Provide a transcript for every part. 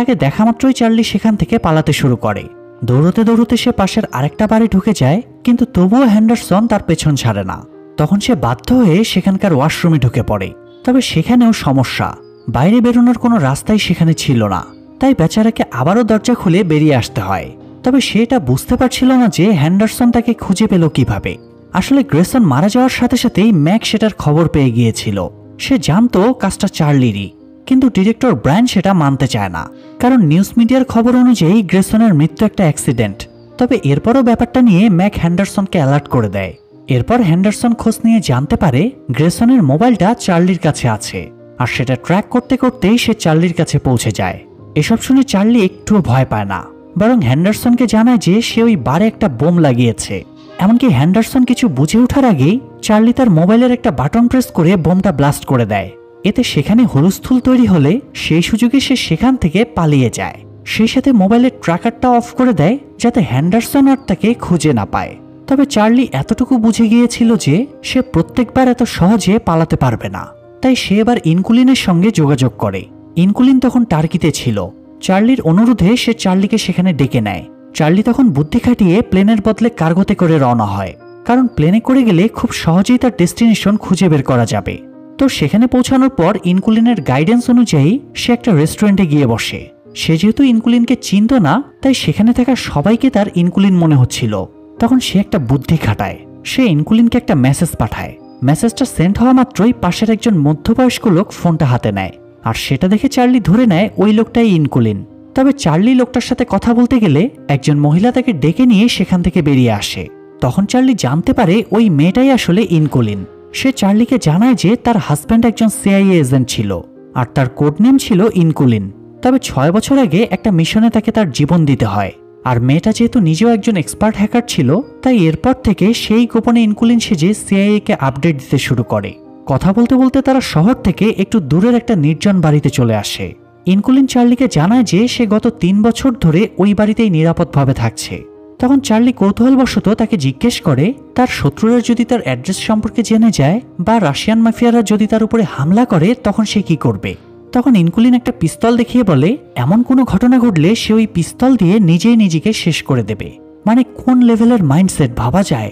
তাকে দেখা মাত্রই চার্লি সেখান থেকে পালাতে শুরু করে। দৌড়তে দৌড়তে সে পাশের আরেকটা বাড়ি ঢুকে যায়, কিন্তু তবুও হ্যান্ডারসন তার পেছন ছাড়ে না। তখন সে বাধ্য হয়ে সেখানকার ওয়াশরুমে ঢুকে পড়ে। তবে সেখানেও সমস্যা, বাইরে বেরোনোর কোনো রাস্তাই সেখানে ছিল না। তাই বেচারাকে আবারও দরজা খুলে বেরিয়ে আসতে হয়। তবে সে এটা বুঝতে পারছিল না যে হ্যান্ডারসন তাকে খুঁজে পেল কিভাবে। আসলে গ্রেসন মারা যাওয়ার সাথে সাথেই ম্যাক সেটার খবর পেয়ে গিয়েছিল। সে জানতো কাজটা চার্লিরই, কিন্তু ডিরেক্টর ব্রায়ান সেটা মানতে চায় না, কারণ নিউজ মিডিয়ার খবর অনুযায়ী গ্রেসনের মৃত্যু একটা অ্যাক্সিডেন্ট। তবে এরপরও ব্যাপারটা নিয়ে ম্যাক হ্যান্ডারসনকে অ্যালার্ট করে দেয়। এরপর হ্যান্ডারসন খোঁজ নিয়ে জানতে পারে গ্রেসনের মোবাইলটা চার্লির কাছে আছে, আর সেটা ট্র্যাক করতে করতেই সে চার্লির কাছে পৌঁছে যায়। এসব শুনে চার্লি একটুও ভয় পায় না, বরং হ্যান্ডারসনকে জানায় যে সে ওই বারে একটা বোম লাগিয়েছে। এমনকি হ্যান্ডারসন কিছু বুঝে ওঠার আগেই চার্লি তার মোবাইলের একটা বাটন প্রেস করে বোমটা ব্লাস্ট করে দেয়। এতে সেখানে হুলস্থুল তৈরি হলে সেই সুযোগে সে সেখান থেকে পালিয়ে যায়। সেই সাথে মোবাইলের ট্র্যাকারটা অফ করে দেয় যাতে হ্যান্ডারসন আর তাকে খুঁজে না পায়। তবে চার্লি এতটুকু বুঝে গিয়েছিল যে সে প্রত্যেকবার এত সহজে পালাতে পারবে না। তাই সে এবার ইনকুলিনের সঙ্গে যোগাযোগ করে। ইনকুলিন তখন টার্কিতে ছিল। চার্লির অনুরোধে সে চার্লিকে সেখানে ডেকে নেয়। চার্লি তখন বুদ্ধি খাটিয়ে প্লেনের বদলে কার্গোতে করে রওনা হয়, কারণ প্লেনে করে গেলে খুব সহজেই তার ডেস্টিনেশন খুঁজে বের করা যাবে। তো সেখানে পৌঁছানোর পর ইনকুলিনের গাইডেন্স অনুযায়ী সে একটা রেস্টুরেন্টে গিয়ে বসে। সে যেহেতু ইনকুলিনকে চিনত না, তাই সেখানে থাকা সবাইকে তার ইনকুলিন মনে হচ্ছিল। তখন সে একটা বুদ্ধি খাটায়। সে ইনকুলিনকে একটা মেসেজ পাঠায়। মেসেজটা সেন্ড হওয়া মাত্রই পাশের একজন মধ্যবয়স্ক লোক ফোনটা হাতে নেয়, আর সেটা দেখে চার্লি ধরে নেয় ওই লোকটাই ইনকুলিন। তবে চার্লি লোকটার সাথে কথা বলতে গেলে একজন মহিলা তাকে ডেকে নিয়ে সেখান থেকে বেরিয়ে আসে। তখন চার্লি জানতে পারে ওই মেয়েটাই আসলে ইনকুলিন। সে চার্লিকে জানায় যে তার হাজব্যান্ড একজন সিআইএ এজেন্ট ছিল, আর তার কোড নেম ছিল ইনকুলিন। তবে 6 বছর আগে একটা মিশনে তাকে তার জীবন দিতে হয়। আর মেয়েটা যেহেতু নিজেও একজন এক্সপার্ট হ্যাকার ছিল, তাই এরপর থেকে সেই গোপনে ইনকুলিন সেজে সিআইএ কে আপডেট দিতে শুরু করে। কথা বলতে বলতে তারা শহর থেকে একটু দূরের একটা নির্জন বাড়িতে চলে আসে। ইনকুলিন চার্লিকে জানায় যে সে গত 3 বছর ধরে ওই বাড়িতেই নিরাপদভাবে থাকছে। তখন চার্লি কৌতূহলবশত তাকে জিজ্ঞেস করে তার শত্রুরা যদি তার অ্যাড্রেস সম্পর্কে জেনে যায় বা রাশিয়ান মাফিয়ারা যদি তার উপরে হামলা করে তখন সে কি করবে। তখন ইনকুলিন একটা পিস্তল দেখিয়ে বলে এমন কোনো ঘটনা ঘটলে সে ওই পিস্তল দিয়ে নিজেই নিজেকে শেষ করে দেবে। মানে কোন লেভেলের মাইন্ডসেট ভাবা যায়।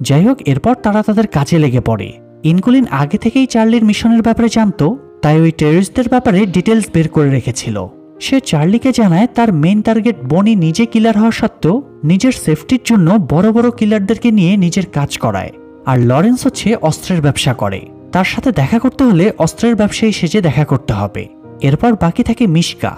যাই হোক, এরপর তারা তাদের কাজে লেগে পড়ে। ইনকুলিন আগে থেকেই চার্লির মিশনের ব্যাপারে জানতো, তাই ওই টেররিস্টদের ব্যাপারে ডিটেলস বের করে রেখেছিল। সে চার্লিকে জানায় তার মেইন টার্গেট বনি নিজে কিলার হওয়া সত্ত্বেও নিজের সেফটির জন্য বড় বড় কিলারদেরকে নিয়ে নিজের কাজ করায়। আর লরেন্স হচ্ছে অস্ত্রের ব্যবসা করে, তার সাথে দেখা করতে হলে অস্ত্রের ব্যবসায়ী সেজে দেখা করতে হবে। এরপর বাকি থাকে মিশকা।